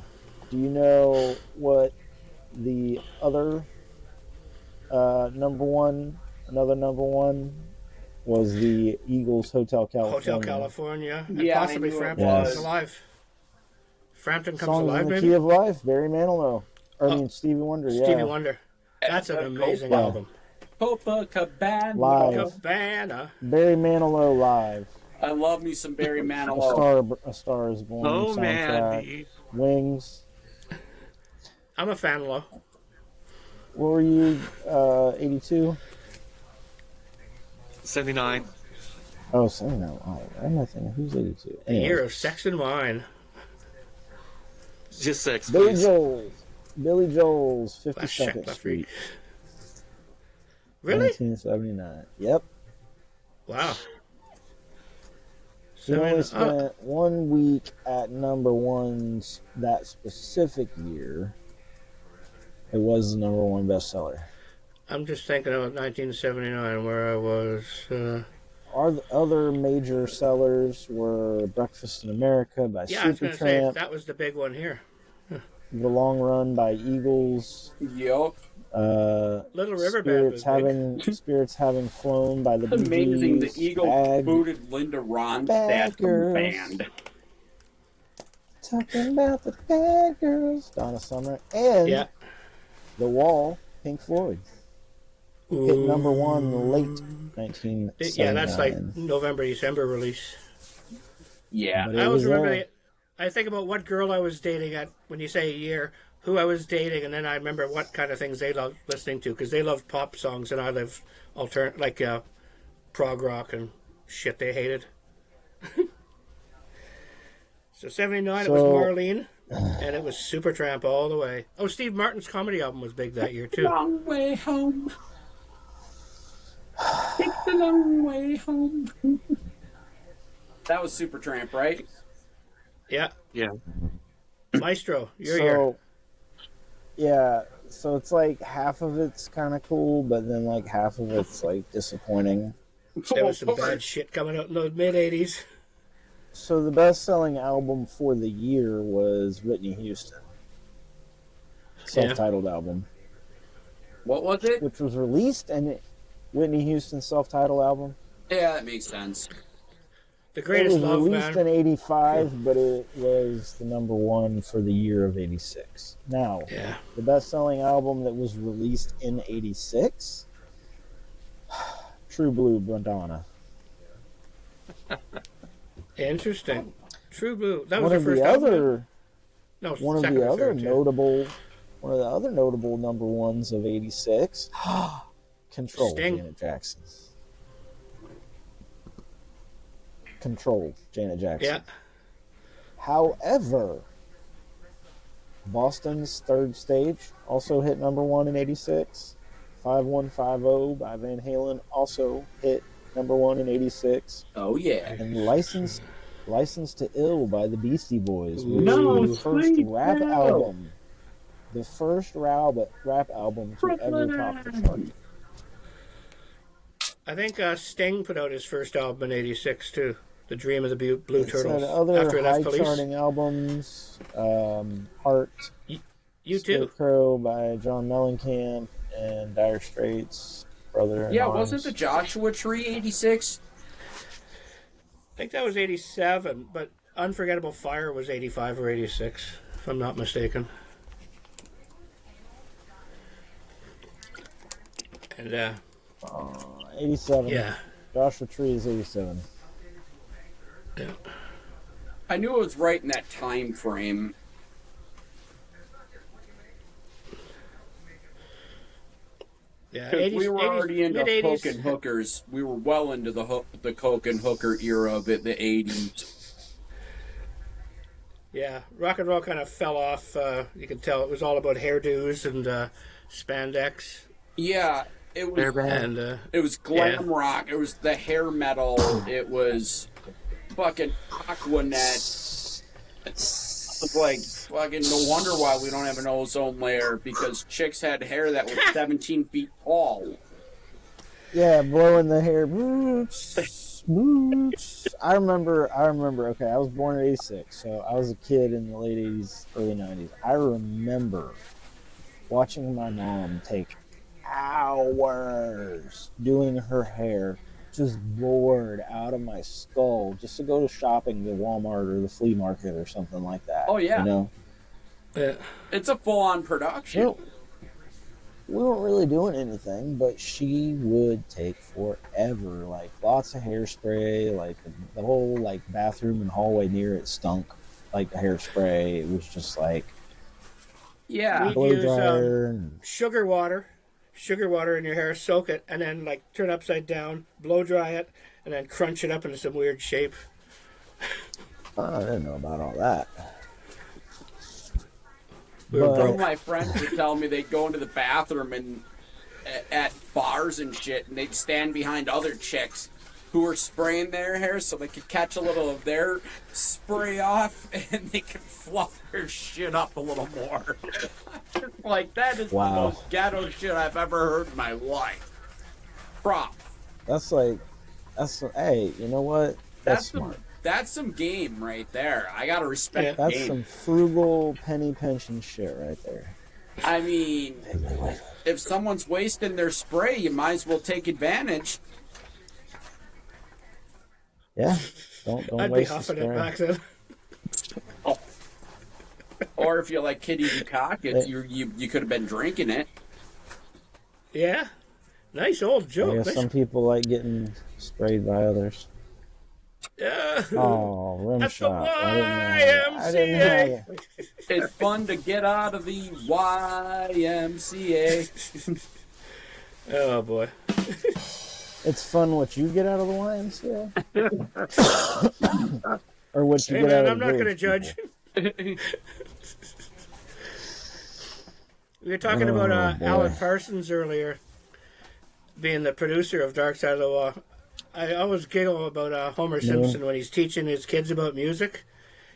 Do you know what the other number one? Another number one was the Eagles Hotel California. Hotel California. And Yeah, I possibly knew it Frampton was. Comes Alive. Frampton Comes Songs Alive, in the maybe? Key of Life. Barry Manilow. Or I Oh, mean Stevie Wonder. Yeah. Stevie Wonder. That's an amazing Yeah. album. Copacabana. Live. Cabana. Barry Manilow live. I love me some Barry A Manilow. Star is Born. Oh man, soundtrack. dude. Wings. I'm a fan of Low. What were you? 82. 79. Oh, 79. Oh, I'm not thinking who's 82. The year of sex and wine. Just six, Billy please. Joel. Billy Joel's Last check 52nd left Street. Really? 1979. Yep. Wow. He only Seven- spent 1 week at number one that specific year. It was the number one bestseller. I'm just thinking about 1979, where I was. Our other major sellers were Breakfast in America by Yeah, I was going to say Supertramp, that was the big one here. The Long Run by Eagles, Yup. Little River Band was Spirits Having Flown by the Bee Amazing. The Gees, Eagle booted Linda Ronstadt Bad from the Girls. band. Talking about the Bad Girls, Donna Summer, and Yeah. The Wall, Pink Floyd. Hit number one late 1979. Yeah, that's like November, December release. Yeah. But I it always was remember. there. I think about what girl I was dating at when you say a year, who I was dating, and then I remember what kind of things they loved listening to because they loved pop songs and I loved prog rock and shit they hated. So 79, it was So- Marlene, and it was Supertramp all the way. Oh, Steve Martin's comedy album was big that year too. Long way home. Take the long way home. That was Supertramp, right? Yeah, Yeah. Maestro, your year. So, yeah, so it's like half of it's kind of cool, but then like half of it's like disappointing. There was some bad shit coming out in the mid '80s. So the best-selling album for the year was Whitney Houston, self-titled album, What was it? which was released and Whitney Houston's self-titled album. Yeah, that makes sense. The It greatest was love released band. in '85, but it was the number one for the year of '86. Now, Yeah. the best-selling album that was released in '86, True Blue, Madonna. Interesting. True Blue. That was One her of first the album? other, No, one of second the or other third, yeah. one of the other notable number ones of '86, Control, Sting. Janet Jackson. Control, Janet Jackson. Yeah. However, Boston's Third Stage also hit number one in '86. 5150 by Van Halen also hit number one in '86. Oh, yeah. And License to Ill by the Beastie Boys, which No, was the first sweet rap hell. album. The first rap album to ever top the chart. I think Sting put out his first album in '86 too. The Dream of the Blue It said Turtles. other After he left Police. high-charting albums, Heart, You too. Scarecrow by John Mellencamp, and Dire Straits, Brother in Yeah, Arms. wasn't the Joshua Tree 86? I think that was '87, but Unforgettable Fire was '85 or '86, if I'm not mistaken. And 87. yeah, Joshua Tree is 87. yeah. I knew it was right in that time frame. Yeah, Because 80s, we were 80s, already into mid-80s. coke and hookers. We were well into the coke and hooker era of it, the 80s. Yeah, rock and roll kind of fell off. You can tell it was all about hairdos and spandex. Yeah, They're bad. And it was glam Yeah. rock. It was the hair metal. It was fucking Aquanet. It was like fucking no wonder why we don't have an ozone layer, because chicks had hair that was 17 feet tall. Yeah, blowing the hair. I remember. Okay, I was born in '86, so I was a kid in the late '80s, early '90s. I remember watching my mom take hours doing her hair, just bored out of my skull, just to go to shopping to Walmart or the flea market or something like that. Oh, yeah. You know, Yeah. It's a full-on production. Well, we weren't really doing anything, but she would take forever. Like lots of hairspray, like the whole like bathroom and hallway near it stunk like hairspray. It was just like Yeah. We- blow use, dryer and sugar water in your hair, soak it, and then like turn it upside down, blow dry it, and then crunch it up into some weird shape. I didn't know about all that. We were But- Some of broke. my friends would tell me they'd go into the bathroom and at bars and shit, and they'd stand behind other chicks who were spraying their hair so they could catch a little of their spray off and they could fluff their shit up a little more. Like, that is Wow. the most ghetto shit I've ever heard in my life. Prop. That's hey, you know what? That's smart. That's some game right there. I gotta respect the That's game. some frugal penny pension shit right there. I mean, if someone's wasting their spray, you might as well take advantage. Yeah, don't I'd be waste the huffing it spray. back then. Or if you like Kitty Dukakis, you could have been drinking it. Yeah, nice old I joke. guess Nice- some people like getting sprayed by others. Yeah. Oh, rim At the shot. I didn't have it. It's fun to get out of the YMCA. Oh boy. It's fun what you get out of the YMCA, or what you Hey get out man, of I'm not going to village judge. people. We were talking Oh, about boy. Alan Parsons earlier, being the producer of Dark Side of the Wall. I always giggle about Homer Simpson when he's teaching his kids about music.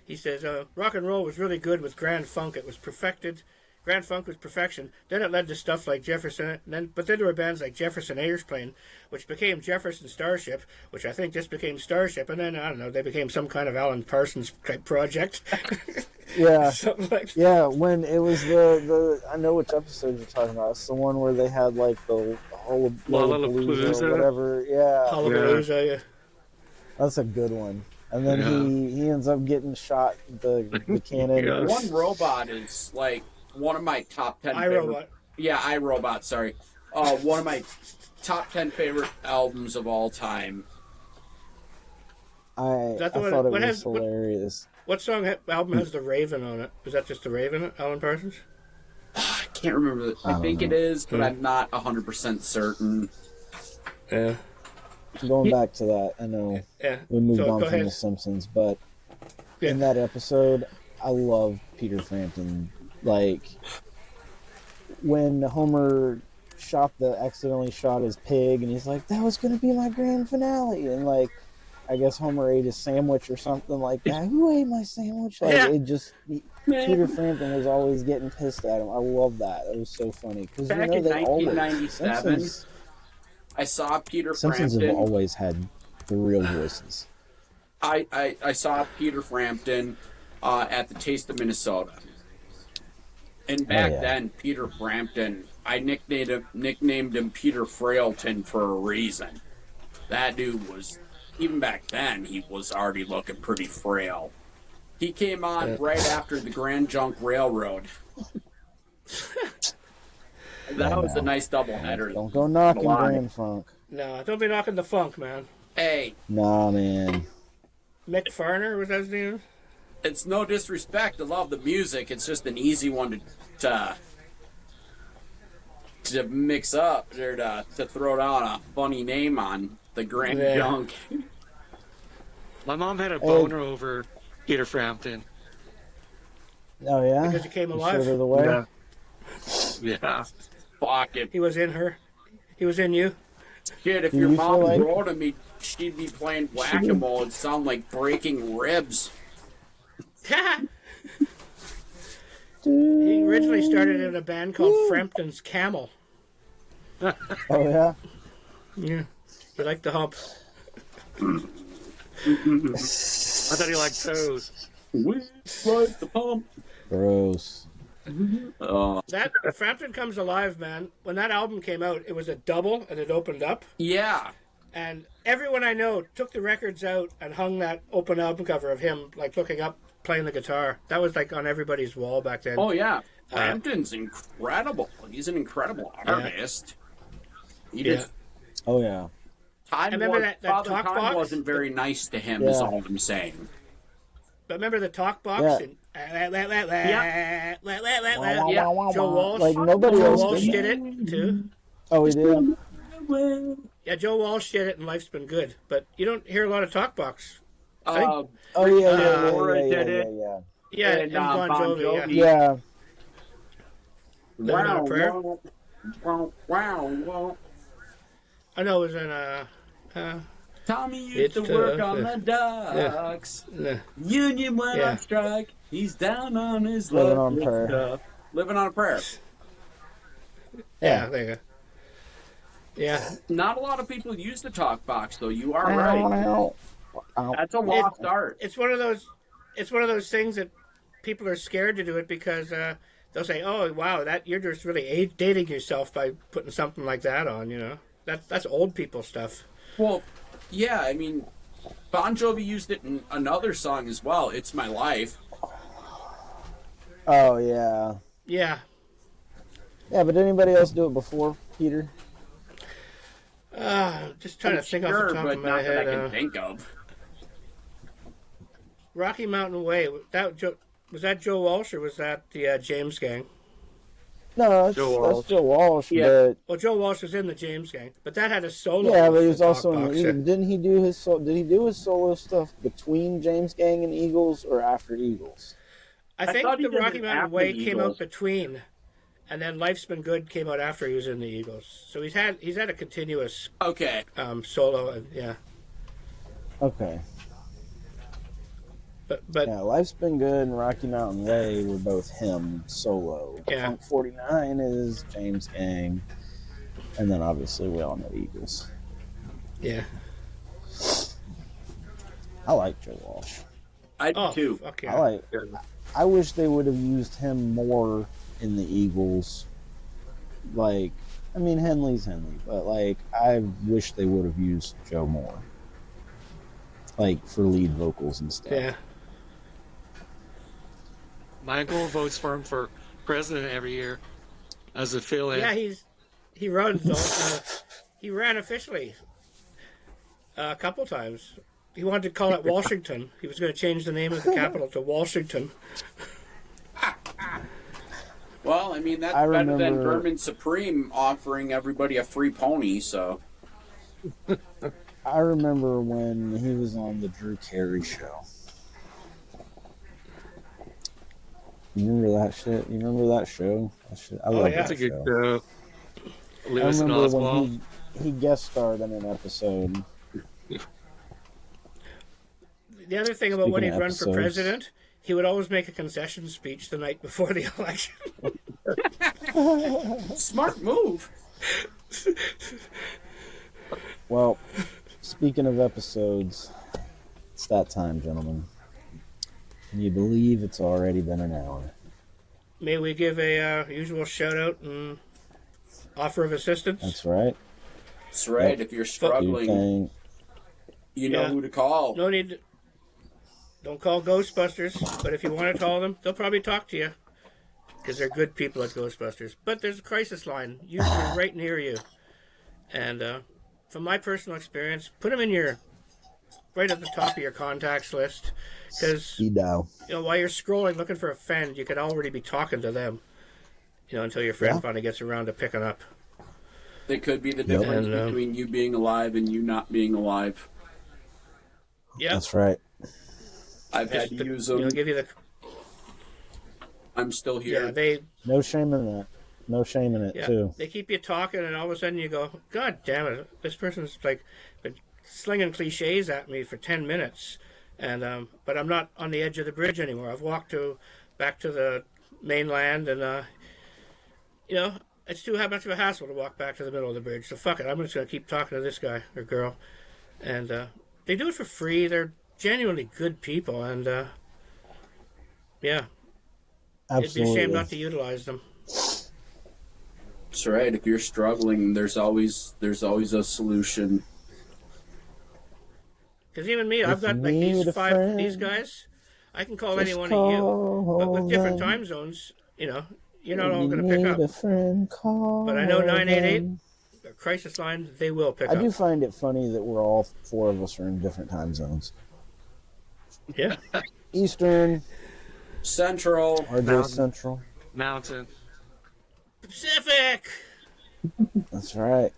He says, rock and roll was really good with Grand Funk. It was perfected. Grand Funk was perfection. Then it led to stuff like Jefferson. But then there were bands like Jefferson Airplane, which became Jefferson Starship, which I think just became Starship. And then, I don't know, they became some kind of Alan Parsons type project. Yeah, Something like yeah. When it was the I know which episode you're talking about. It's the one where they had like the whole Lollapalooza? or whatever. Yeah, Hullabalooza. Yeah. that's a good one. And then Yeah. he ends up getting shot. The cannon. Yeah. One Robot is like one of my top 10 favorite. iRobot. Yeah, iRobot, sorry. One of my top 10 favorite albums of all time. I that the one- thought it what was has- what- hilarious. What album has the Raven on it? Is that just the Raven, Alan Parsons? I can't remember. I don't think know. it is, but I'm not 100% certain. Yeah. Going back to that, I know Yeah. we moved So, on go from ahead. The Simpsons, but Yeah. in that episode, I love Peter Frampton. Like when Homer accidentally shot his pig, and he's like, "That was going to be my grand finale," and like, I guess Homer ate his sandwich or something like that. Who ate my sandwich? Like Yeah. it just. Peter Frampton was always getting pissed at him. I love that. It was so funny because you Back know in they always 1997, Simpsons, I saw Peter Simpsons have Frampton. always had the real voices. I saw Peter Frampton at the Taste of Minnesota. And back yeah. then, Peter Frampton, I nicknamed him Peter Frailton for a reason. That dude was, even back then, he was already looking pretty frail. He came on right after the Grand Junk Railroad. That was a nice doubleheader. Don't go knocking Lie. Grand Funk. No, don't be knocking the funk, man. Hey, Nah, man. Mick Farner, was that his name? it's no disrespect. I love the music. It's just an easy one to to mix up or to throw down a funny name on the Grand Yeah. Junk. My mom had a boner over Peter Frampton. Oh yeah, Because he came You alive. showed her the way. Yeah. Fuck it. He was in her. He was in you. Shit, if Do your you mom feel like- rode him, she'd be playing whack-a-mole. It'd sound like breaking ribs. He originally started in a band called Frampton's Camel. Oh yeah. Yeah. He liked the hump. I thought he liked toes. We ride the pump. Gross. That Frampton Comes Alive, man. When that album came out, it was a double and it opened up. Yeah. And everyone I know took the records out and hung that open album cover of him, like looking up, playing the guitar. That was like on everybody's wall back then. Oh yeah. Frampton's incredible. He's an incredible artist. He Yeah. just Oh yeah. Time remember was, that Father talk Time box? wasn't very nice to him. Is Yeah. all I'm saying. But remember the talk box? Yeah. And, Yeah. Joe Walsh. Like nobody Joe else Walsh did. did it too. Oh, he did. Yeah, Joe Walsh did it, and Life's Been Good. But you don't hear a lot of talk box. Uh, Oh yeah, yeah, Laura yeah, did yeah, it. yeah, Yeah, And, and Bon Bon Jovi. Jovi. Yeah. yeah. Living on a Prayer. Wow. I know it was in Tommy It's used to work tough, on yeah. the docks. nah. Union went Yeah. on strike. He's down on his Living luck on and prayer. stuff. Living on a prayer. Yeah, there you go. Yeah, Not a lot of people use the talk box, though. You are right. That's a lost art. it's one of those. It's one of those things that people are scared to do it because they'll say, "Oh, wow, that you're just really dating yourself by putting something like that on." You know, that's old people stuff. Well, yeah, I mean, Bon Jovi used it in another song as well. It's My Life. Oh yeah. Yeah, Yeah, but did anybody else do it before Peter? just trying to think off Sure, the top but of my not that I head. can think of. Rocky Mountain Way. Was that Joe Walsh or was that the James Gang? No, that's Joe Walsh. That's Joe Walsh. Yeah. Well, Joe Walsh was in the James Gang, but that had a solo. But yeah, but he with was the also in Talk the Box. Eagles. Didn't he do his Did he do his solo stuff between James Gang and Eagles or after Eagles? I think thought he the did Rocky it Mountain after Way the came Eagles. out between, and then Life's Been Good came out after he was in the Eagles. So he's had a continuous Okay. solo, and yeah. Okay. But Yeah, Life's Been Good and Rocky Mountain Way were both him solo. Yeah. Funk 49 is James Gang. And then obviously we all know Eagles. yeah. I like Joe Walsh. I do Oh, too. fuck I yeah. I wish they would have used him more in the Eagles. Like, I mean, Henley's Henley, but like, I wish they would have used Joe more. Like, for lead vocals and stuff. Yeah. Michael votes for him for president every year as a fill-in. Yeah, he runs. He ran officially a couple times. He wanted to call it Washington. He was going to change the name of the capital to Washington. Well, I mean, that's I better than remember- Vermin Supreme offering everybody a free pony, so. I remember when he was on the Drew Carey show. You remember that shit? You remember that show? That shit, I love yeah. that That's a good show. show. I Lewis and remember Oswald. when he guest starred in an episode. The other thing about when he'd Speaking of run for episodes. president, he would always make a concession speech the night before the election. Smart move. Well, speaking of episodes, it's that time, gentlemen. Can you believe it's already been an hour? May we give a usual shout out and offer of assistance? That's right. That's right. If you're struggling, Thing. you know Yeah. who to call. No need to, don't call Ghostbusters, but if you want to call them, they'll probably talk to you. Because they're good people at Ghostbusters. But there's a crisis line, usually right near you. And from my personal experience, put them in right at the top of your contacts list. Because Speed dial. while you're scrolling looking for a friend, you could already be talking to them. until your friend Yeah. finally gets around to picking up. They could be the difference And, between you being alive and you not being alive. Yeah, That's right. I've had to use them. give you the I'm still here. yeah they No shame in that. No shame in it yeah too. they keep you talking, and all of a sudden you go, God damn it, this person's like been slinging cliches at me for 10 minutes, and but I'm not on the edge of the bridge anymore. I've walked back to the mainland, and it's too much of a hassle to walk back to the middle of the bridge. So fuck it, I'm just gonna keep talking to this guy or girl, and they do it for free. They're genuinely good people, and yeah, Absolutely. it'd be a shame not to utilize them. That's right. If you're struggling, there's always a solution. Because even me, I've If got you like need a friend, these guys. I can call just any one call of you, but with different them. time zones, you're not all You going to pick need up. a friend, call But I know 988, them. the crisis line, they will pick I up. do find it funny that we're all four of us are in different time zones. Yeah. Eastern, Central. RJ Mountain. Central. Mountain. Pacific, That's right.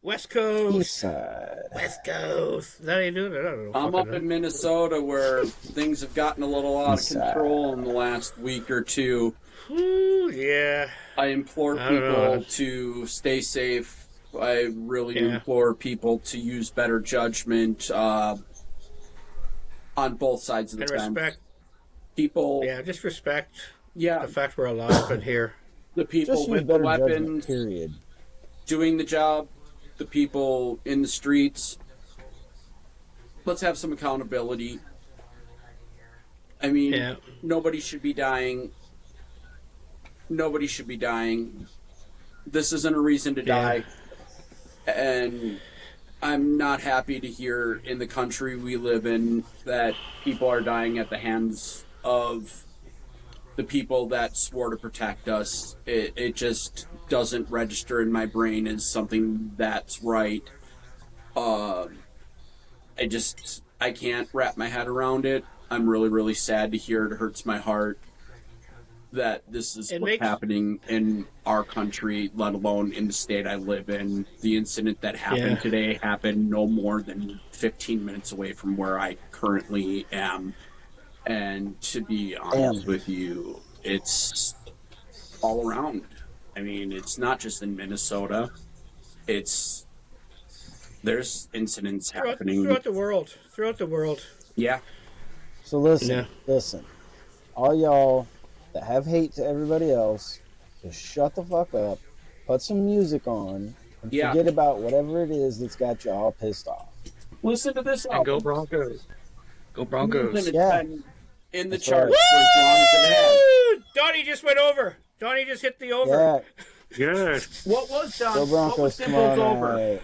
West Coast, East side. West Coast. Is that how you do it? I don't know. I'm up in Minnesota where things have gotten a little out of control in the last week or two. Ooh, yeah. I implore I don't know. people to stay safe. I really Yeah. implore people to use better judgment on both sides of the And fence. respect. People, Yeah, just respect yeah, the fact we're alive and here. the people Just use with the better judgment, weapons period. doing the job, the people in the streets. Let's have some accountability. I mean, Yeah. nobody should be dying. Nobody should be dying. This isn't a reason to die. And I'm not happy to hear in the country we live in that people are dying at the hands of the people that swore to protect us. It just doesn't register in my brain as something that's right. I can't wrap my head around it. I'm really, really sad to hear it. It hurts my heart that this is what's happening in our country, let alone in the state I live in. The incident that happened today happened no more than 15 minutes away from where I currently am. And to be honest with you, it's all around. I mean, it's not just in Minnesota. There's incidents happening Throughout the world. Throughout the world. Yeah. So listen, Yeah. listen. All y'all that have hate to everybody else, just shut the fuck up, put some music on, and forget about whatever it is that's got you all pissed off. Listen to this album. And go Broncos. Go Broncos. It's Yeah. been in the That's charts right. for as long as it has. Woo! Donnie just went over. Donnie just hit the over. Yeah, Good. What was go Don? What was Broncos Simple's tomorrow over? night.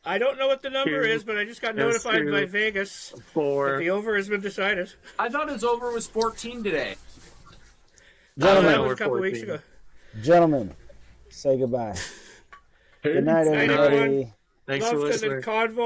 I don't know what the number Two. is, but I just got That's notified two. by Vegas that 4. the over has been decided. I thought his over was 14 today. That Gentlemen, was a couple 14. weeks ago. gentlemen, say goodbye. Good night, Night, everybody. everyone. Thanks for Love to the listening. convoy.